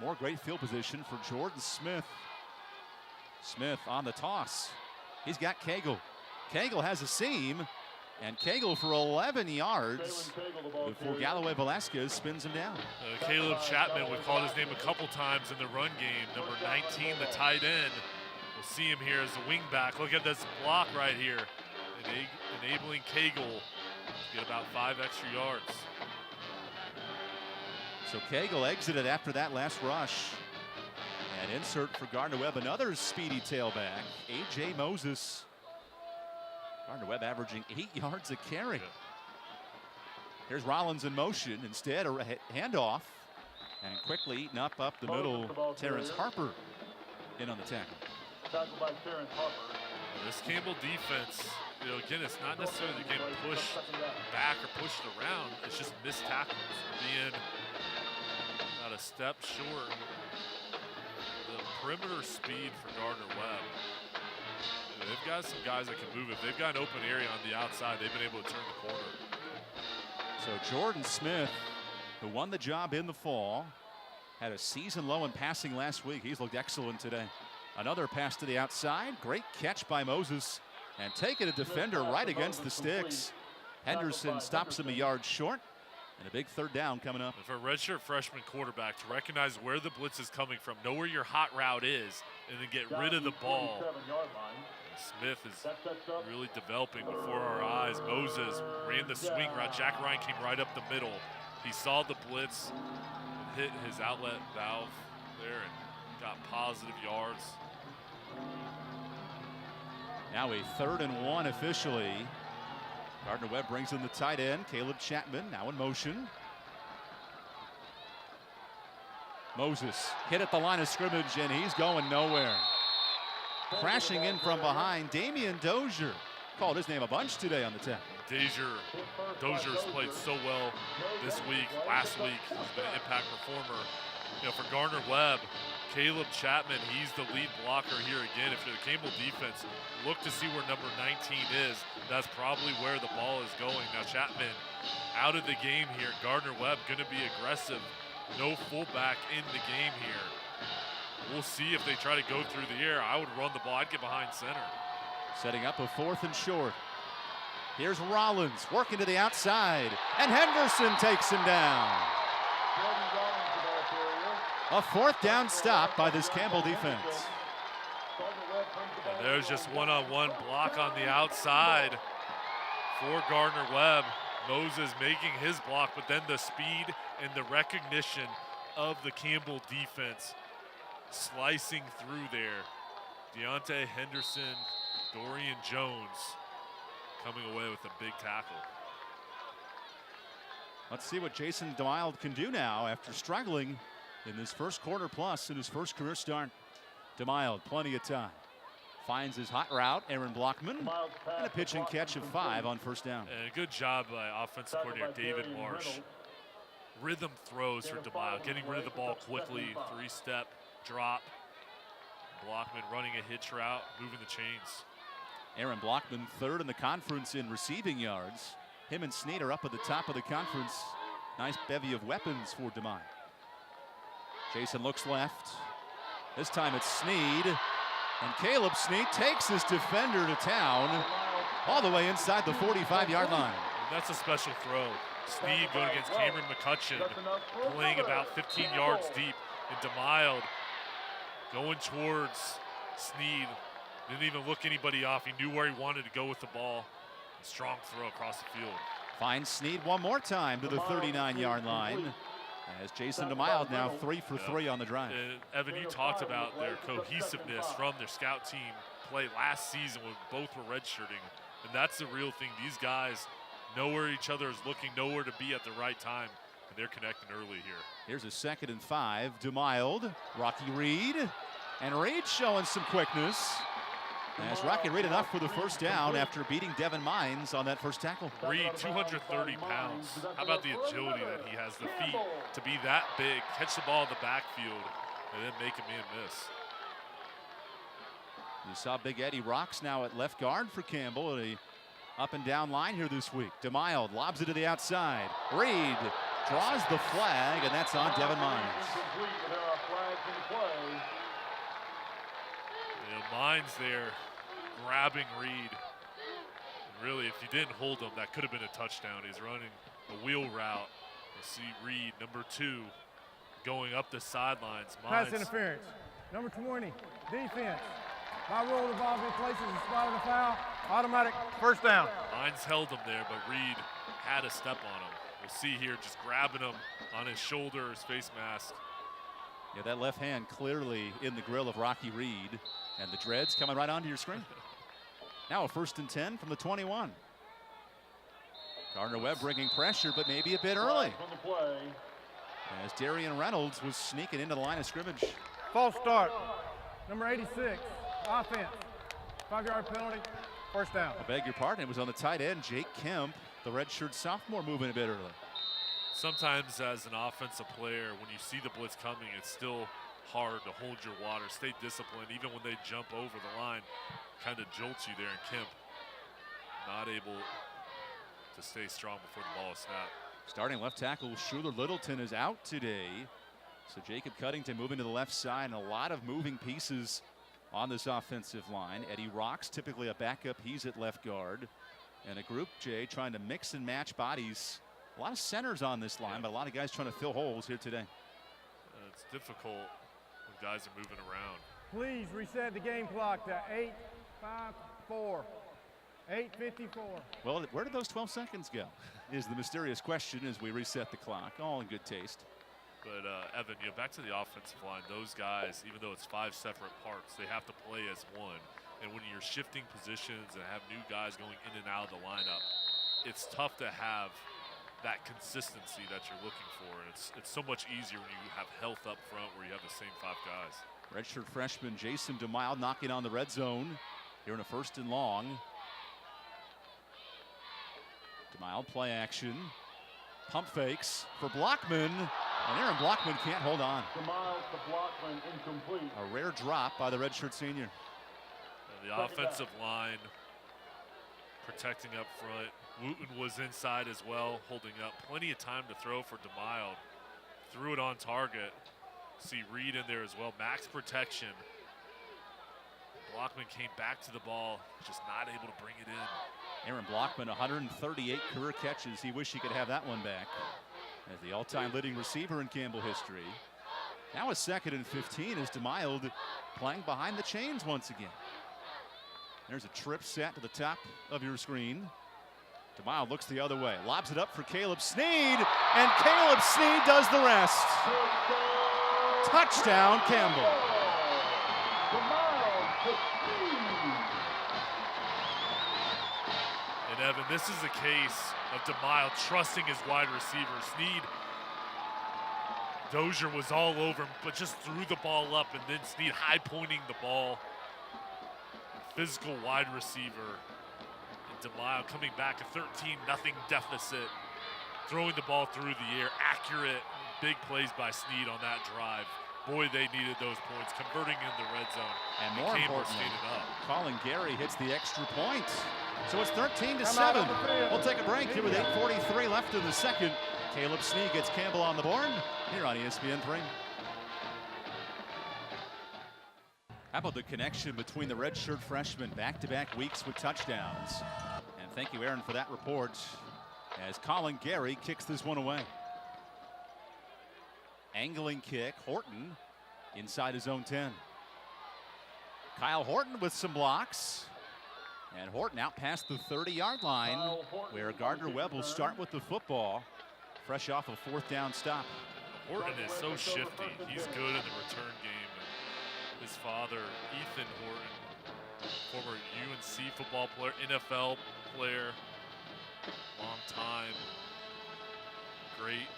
More great field position for Jordan Smith. Smith on the toss. He's got Cagle. Cagle has a seam, and Cagle for 11 yards before Galloway Velasquez spins him down. Caleb Chapman, we've called his name a couple times in the run game. Number 19, the tight end. We'll see him here as a wing back. Look at this block right here, enabling Cagle to get about 5 extra yards. So Cagle exited after that last rush. And insert for Gardner-Webb, another speedy tailback, A.J. Moses. Gardner-Webb averaging 8 yards a carry. Here's Rollins in motion. Instead, a handoff. And quickly eaten up the middle. Terrence Harper in on the tackle. Tackled by Terrence Harper. This Campbell defense, again, it's not necessarily getting pushed back or pushed around. It's just missed tackles. Being about a step short. The perimeter speed for Gardner-Webb. They've got some guys that can move. If they've got an open area on the outside, they've been able to turn the corner. So Jordan Smith, who won the job in the fall, had a season low in passing last week. He's looked excellent today. Another pass to the outside. Great catch by Moses. And taking a defender right against the sticks. Henderson stops him a yard short. And a big third down coming up. For a redshirt freshman quarterback to recognize where the blitz is coming from, know where your hot route is, and then get rid of the ball. Smith is really developing before our eyes. Moses ran the swing route. Jack Ryan came right up the middle. He saw the blitz, and hit his outlet valve there, and got positive yards. Now a 3rd and 1 officially. Gardner-Webb brings in the tight end, Caleb Chapman, now in motion. Moses hit at the line of scrimmage, and he's going nowhere. Crashing in from behind, Damian Dozier. Called his name a bunch today on the tackle. Dozier's played so well this week, last week. He's been an impact performer. For Gardner-Webb, Caleb Chapman, he's the lead blocker here again. If you're the Campbell defense, look to see where number 19 is. That's probably where the ball is going. Now Chapman out of the game here. Gardner-Webb going to be aggressive. No fullback in the game here. We'll see if they try to go through the air. I would run the ball. I'd get behind center. Setting up a 4th and short. Here's Rollins working to the outside, and Henderson takes him down. A 4th down stop by this Campbell defense. And there's just one-on-one block on the outside for Gardner-Webb. Moses making his block, but then the speed and the recognition of the Campbell defense slicing through there. Deontay Henderson, Dorian Jones coming away with a big tackle. Let's see what Jason DeMild can do now after struggling in this first quarter plus in his first career start. DeMild, plenty of time. Finds his hot route, Aaron Blockman, and a pitch and catch of 5 on 1st down. And a good job by offensive coordinator David Marsh. Rhythm throws for DeMild, getting rid of the ball quickly, 3-step drop. Blockman running a hitch route, moving the chains. Aaron Blockman 3rd in the conference in receiving yards. Him and Snead are up at the top of the conference. Nice bevy of weapons for DeMild. Jason looks left. This time it's Snead. And Caleb Snead takes his defender to town all the way inside the 45-yard line. And that's a special throw. Snead going against Cameron McCutcheon, playing about 15 yards deep. And DeMild going towards Snead. Didn't even look anybody off. He knew where he wanted to go with the ball. A strong throw across the field. Finds Snead one more time to the 39-yard line. As Jason DeMild now 3 for 3 on the drive. Evan, you talked about their cohesiveness from their scout team play last season when both were redshirting. And that's the real thing. These guys know where each other is looking, know where to be at the right time. And they're connecting early here. Here's a 2nd and 5. DeMild, Rocky Reed. And Reed showing some quickness. As Rocky Reed enough for the 1st down after beating Devin Mines on that first tackle. Reed, 230 pounds. How about the agility that he has, the feet to be that big, catch the ball in the backfield, and then make a man miss. You saw Big Eddie Rocks now at left guard for Campbell. A up and down line here this week. DeMild lobs it to the outside. Reed draws the flag, and that's on Devin Mines. Mines there, grabbing Reed. And really, if you didn't hold him, that could have been a touchdown. He's running a wheel route. We'll see Reed, number 2, going up the sidelines. Pass interference. Number 20, defense. By rule, the ball in places and spotted a foul. Automatic first down. Mines held him there, but Reed had a step on him. We'll see here, just grabbing him on his shoulder, his face mask. Yeah, that left hand clearly in the grill of Rocky Reed. And the dreads coming right onto your screen. Now a 1st and 10 from the 21. Gardner-Webb bringing pressure, but maybe a bit early. As Darian Reynolds was sneaking into the line of scrimmage. False start. Number 86, offense. 5-yard penalty, first down. I beg your pardon, it was on the tight end, Jake Kemp, the redshirt sophomore, moving a bit early. Sometimes as an offensive player, when you see the blitz coming, it's still hard to hold your water, stay disciplined, even when they jump over the line, kind of jolts you there, and Kemp not able to stay strong before the ball is snapped. Starting left tackle Schuler Littleton is out today. So Jacob Cuttington moving to the left side, and a lot of moving pieces on this offensive line. Eddie Rock's typically a backup. He's at left guard. And a group, Jay, trying to mix and match bodies. A lot of centers on this line, but a lot of guys trying to fill holes here today. It's difficult when guys are moving around. Please reset the game clock to 8:54. 8:54. Well, where did those 12 seconds go? Is the mysterious question as we reset the clock. All in good taste. But Evan, back to the offensive line, those guys, even though it's 5 separate parts, they have to play as one. And when you're shifting positions and have new guys going in and out of the lineup, it's tough to have that consistency that you're looking for. And it's so much easier when you have health up front where you have the same 5 guys. Redshirt freshman Jason DeMille knocking on the red zone here in a 1st and long. DeMille play action. Pump fakes for Blockman. And Aaron Blockman can't hold on. DeMille to Blockman, incomplete. A rare drop by the redshirt senior. And the offensive line protecting up front. Wooten was inside as well, holding up. Plenty of time to throw for DeMille. Threw it on target. See Reed in there as well. Max protection. Blockman came back to the ball, just not able to bring it in. Aaron Blockman, 138 career catches. He wished he could have that one back. As the all-time leading receiver in Campbell history. Now a 2nd and 15 as DeMille playing behind the chains once again. There's a trip set to the top of your screen. DeMille looks the other way, lobs it up for Caleb Sneed, and Caleb Sneed does the rest. Touchdown, Campbell. And Evan, this is a case of DeMille trusting his wide receiver. Sneed, Dozier was all over him, but just threw the ball up, and then Sneed high pointing the ball. Physical wide receiver. And DeMille coming back a 13-0 deficit, throwing the ball through the air. Accurate, big plays by Sneed on that drive. Boy, they needed those points, converting in the red zone. And more importantly, Colin Gary hits the extra point. So it's 13-7. We'll take a break here with 8:43 left in the second. Caleb Sneed gets Campbell on the board here on ESPN3. How about the connection between the redshirt freshmen, back-to-back weeks with touchdowns? And thank you, Aaron, for that report as Colin Gary kicks this one away. Angling kick, Horton inside his own 10. Kyle Horton with some blocks. And Horton out past the 30-yard line where Gardner-Webb will start with the football, fresh off a 4th down stop. Horton is so shifty. He's good in the return game. His father, Ethan Horton, former UNC football player, NFL player, long time, great.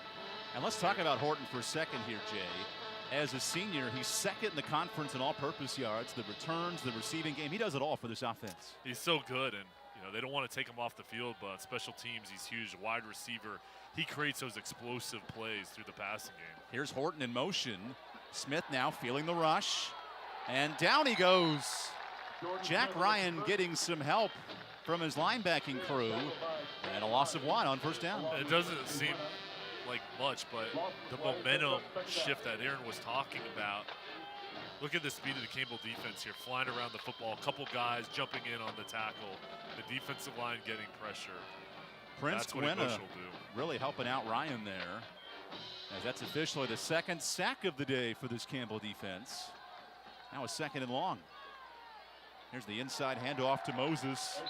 And let's talk about Horton for a second here, Jay. As a senior, he's 2nd in the conference in all-purpose yards, the returns, the receiving game. He does it all for this offense. He's so good, and they don't want to take him off the field, but special teams, he's huge. Wide receiver, he creates those explosive plays through the passing game. Here's Horton in motion. Smith now feeling the rush, and down he goes. Jack Ryan getting some help from his linebacking crew, and a loss of 1 on 1st down. It doesn't seem like much, but the momentum shift that Aaron was talking about. Look at the speed of the Campbell defense here, flying around the football, a couple guys jumping in on the tackle, the defensive line getting pressure. Prince That's what Gwynna Bush will do. really helping out Ryan there, as that's officially the second sack of the day for this Campbell defense. Now a 2nd and long. Here's the inside handoff to Moses,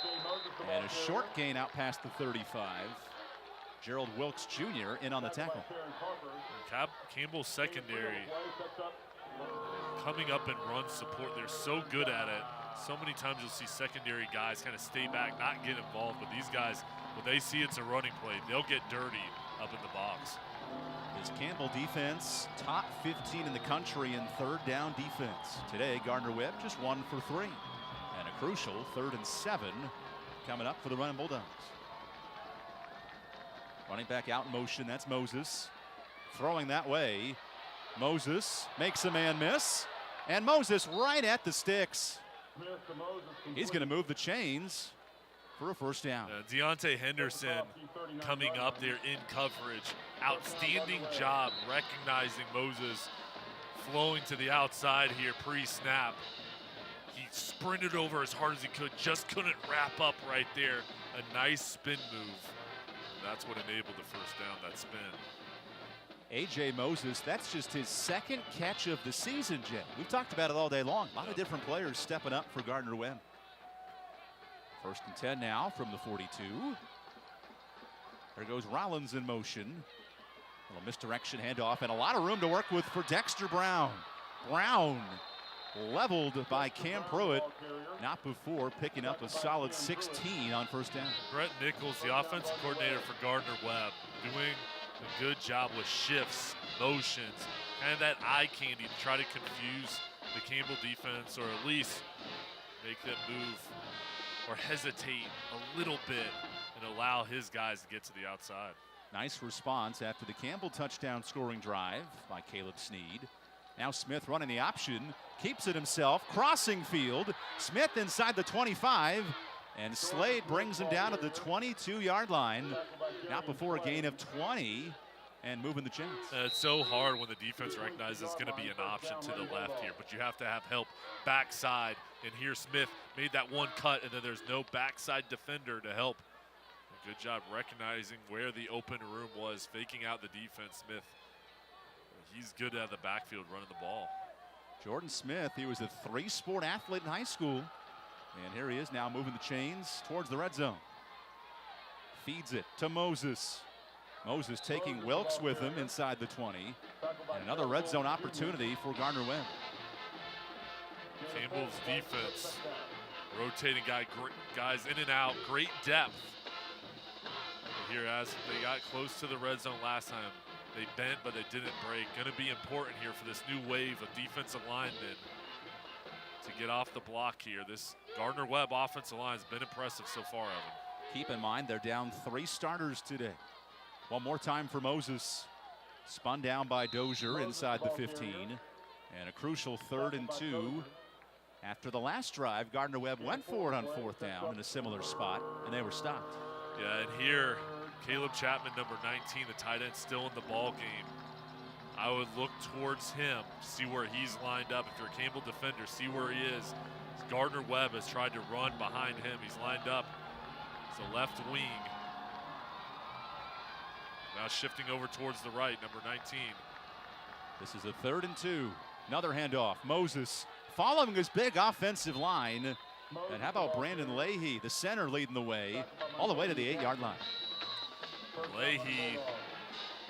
and a short gain out past the 35. Gerald Wilkes Jr. in on the tackle. Campbell's secondary coming up and run support. They're so good at it. So many times you'll see secondary guys kind of stay back, not get involved. But these guys, when they see it's a running play, they'll get dirty up in the box. This Campbell defense, top 15 in the country in 3rd down defense. Today, Gardner-Webb just 1 for 3. And a crucial 3rd and 7 coming up for the Running Bulldogs. Running back out in motion, that's Moses. Throwing that way. Moses makes a man miss. And Moses right at the sticks. He's going to move the chains for a 1st down. Deontay Henderson coming up there in coverage. Outstanding job recognizing Moses flowing to the outside here pre-snap. He sprinted over as hard as he could, just couldn't wrap up right there. A nice spin move. That's what enabled the 1st down, that spin. A.J. Moses, that's just his 2nd catch of the season, Jay. We've talked about it all day long. A lot of different players stepping up for Gardner-Webb. 1st and 10 now from the 42. There goes Rollins in motion. A little misdirection handoff and a lot of room to work with for Dexter Brown. Brown leveled by Cam Pruitt, not before picking up a solid 16 on 1st down. Brett Nichols, the offensive coordinator for Gardner-Webb, doing a good job with shifts, motions, kind of that eye candy to try to confuse the Campbell defense, or at least make them move or hesitate a little bit and allow his guys to get to the outside. Nice response after the Campbell touchdown scoring drive by Caleb Sneed. Now Smith running the option, keeps it himself, crossing field. Smith inside the 25, and Slade brings him down to the 22-yard line. Not before a gain of 20 and moving the chains. It's so hard when the defense recognizes it's going to be an option to the left here, but you have to have help backside. And here Smith made that one cut, and then there's no backside defender to help. Good job recognizing where the open room was, faking out the defense. Smith, he's good out of the backfield running the ball. Jordan Smith, he was a 3-sport athlete in high school. And here he is now moving the chains towards the red zone. Feeds it to Moses. Moses taking Wilkes with him inside the 20. And another red zone opportunity for Gardner-Webb. Campbell's defense, rotating guys in and out, great depth. Here, as they got close to the red zone last time, they bent, but they didn't break. Going to be important here for this new wave of defensive linemen to get off the block here. This Gardner-Webb offensive line has been impressive so far, Evan. Keep in mind, they're down 3 starters today. One more time for Moses. Spun down by Dozier inside the 15. And a crucial 3rd and 2. After the last drive, Gardner-Webb went for it on 4th down in a similar spot, and they were stopped. Yeah, and here, Caleb Chapman, number 19, the tight end, still in the ball game. I would look towards him, see where he's lined up. If you're a Campbell defender, see where he is. Gardner-Webb has tried to run behind him. He's lined up as a left wing. Now shifting over towards the right, number 19. This is a 3rd and 2. Another handoff. Moses following his big offensive line. And how about Brandon Leahy, the center, leading the way all the way to the 8-yard line. Leahy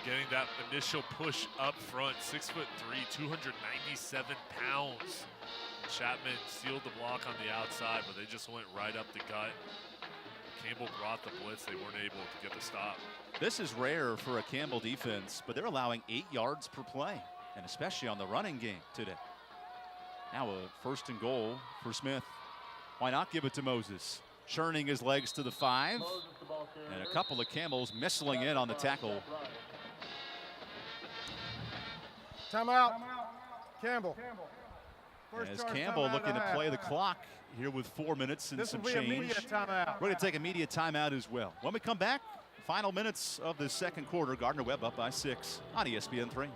getting that initial push up front, 6'3", 297 pounds. Chapman sealed the block on the outside, but they just went right up the gut. Campbell brought the blitz. They weren't able to get the stop. This is rare for a Campbell defense, but they're allowing 8 yards per play, and especially on the running game today. Now a 1st and goal for Smith. Why not give it to Moses? Churning his legs to the 5. And a couple of Campbells missling in on the tackle. Timeout. Campbell. As Campbell looking to play the clock here with 4 minutes and some change. This will be immediate timeout. We're going to take immediate timeout as well. When we come back, Final minutes of the second quarter. Gardner-Webb up by 6 on ESPN3.